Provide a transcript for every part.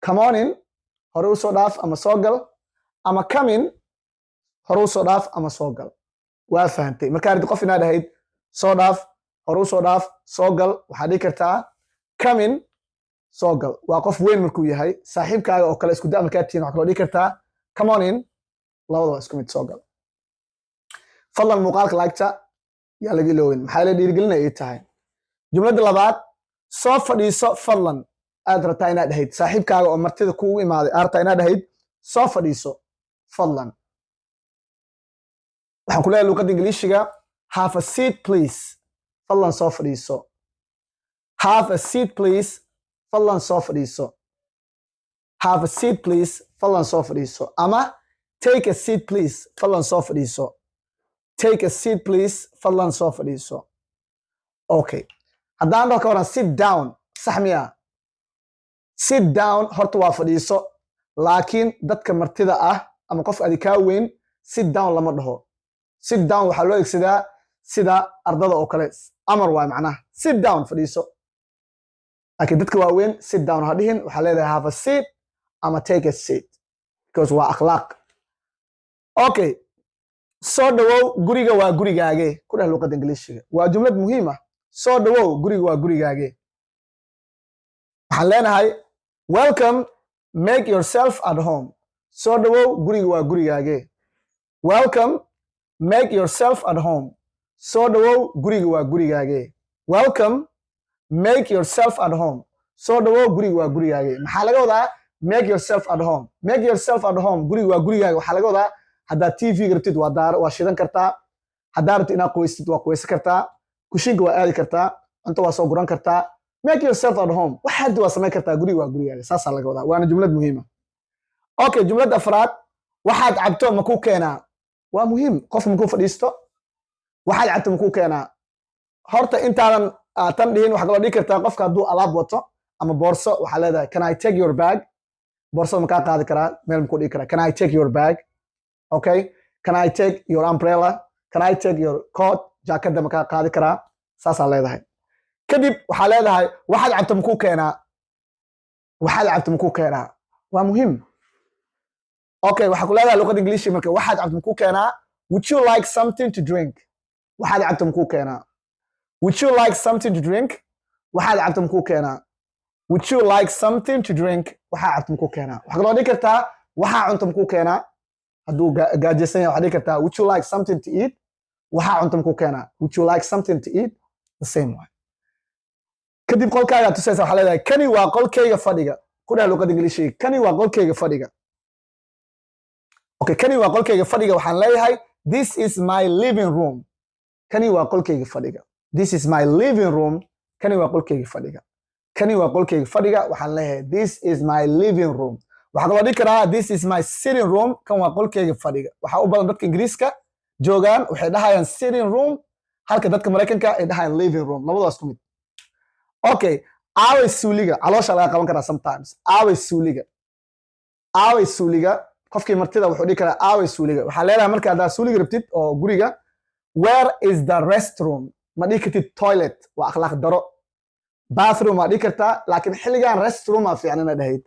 come on in hore u soo dhaaf ama soo gal ama come in hore u soo dhaaf ama soo gal waa fahantay marka aad qof inaad ahayd soo dhaaf hore u soo dhaaf soo gal waxaad dhigi kartaa come in soo gal waa qof weyn markuu yahay saaxiibkaaga oo kale isku daa markaad tihiin waxaad dhigi kartaa come on in labadaba isku mid soo gal fadlan muuqaalka laagta yaa laga ilooyin maxaa la dhiirigelinaya ay tahay jumladda labaad soo fadhiiso fadlan aad rabtaa inaad ahayd saaxiibkaaga oo martida kuugu imaaday aad rabtaa inaad ahayd soo fadhiiso fadlan waxaan ku leeyahay luuqadda ingiliishiga have a seat please fadlan soo fadhiiso have a seat please fadlan soo fadhiiso have a seat please fadlan soo fadhiiso ama take a seat please fadlan soo fadhiiso take a seat please fadlan soo fadhiiso okay haddaan dhaho ka waran sit down sax miya sit down horta waa fadhiiso laakiin dadka martida ah ama qof adi kaa weyn sit down lama dhaho sit down waxaa loo egsadaa sida ardada oo kale amar waay macnaha sit down fadhiiso laakiin dadka waaweyn sit down ha dhihin waxaa leedahay have a seat ama take a seat because waa akhlaaq okay soo dhawow guriga waa gurigaage ku dheh luuqadda ingiliishiga waa jumlad muhiim ah soo dhawow guriga waa gurigaage waxaan leenahay welcome make yourself at home soo dhawow guriga waa gurigaage welcome make yourself at home soo dhawow guriga waa gurigaage welcome make yourself at home soo dhawow guriga waa gurigaage maxaa laga wadaa make yourself at home make yourself at home guriga waa gurigaage waxaa laga wadaa haddaad tv rabtid waa shidan kartaa haddaad rabtid inaad qoystid waa qoysan kartaa kushinka waa aadi kartaa cunto waa soo guran kartaa make yourself at home waxaad waa samayn kartaa guriga waa gurigaaga saasaa laga wadaa waana jumlad muhiima okay jumladda afraad waxaad cabto makuu keenaa waa muhiim qof makuu fadhiisto waxaad cabto makuu keenaa horta intaadan tan dhihin waxaa kaloo dhigi kartaa qofka hadduu alaab wato ama boorso waxaa leedahay can I take your bag boorsada makaa qaadi karaa meel makuu dhigi karaa can I take your bag okay can I take your umbrella can I take your coat jaakada makaa qaadi karaa saasaa leedahay kadib waxaa leedahay waxaad cabto makuu keenaa waxaad cabto makuu keenaa waa muhiim okay waxaa ku leedahay luuqadda ingiliishi marka waxaad cabto makuu keenaa would you like something to drink waxaad cabto makuu keenaa would you like something to drink waxaad cabto makuu keenaa would you like something to drink waxaa cabto makuu keenaa waxaa kaloo dhigi kartaa waxaa cunto makuu keenaa hadduu gaajaysan yahay waxaa dhigi kartaa would you like something to eat waxaa cunto makuu keenaa would you like something to eat the same way kadib qolkaaga tusaysa waxaa leedahay kani waa qolkayga fadhiga ku dheh luuqadda ingiliishiga kani waa qolkayga fadhiga okay kani waa qolkayga fadhiga waxaan leeyahay this is my living room kani waa qolkayga fadhiga this is my living room kani waa qolkayga fadhiga kani waa qolkayga fadhiga waxaan leeyahay this is my living room waxaa kaloo dhigi karaa this is my sitting room kan waa qolkayga fadhiga waxaa u badan dadka ingiriiska joogaan waxay dhahayaan sitting room halka dadka maraykanka ay dhahayaan living room labadaas ku mid okay aaway suuliga caloosha laga qaban karaa sometimes aaway suuliga qofkii martida wuxuu dhigi karaa aaway suuliga waxaa leedahay marka haddaad suuliga rabtid oo guriga where is the restroom ma dhigi kartid toilet waa akhlaaq daro bathroom waa dhigi kartaa laakiin xilligan restroom aa fiican inaad dhahayd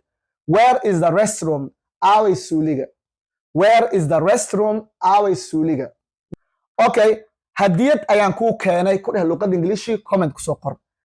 where is the restroom aaway suuliga where is the restroom aaway suuliga okay hadiyad ayaan kuu keenay ku dheh luuqadda ingiliishi comment kusoo qor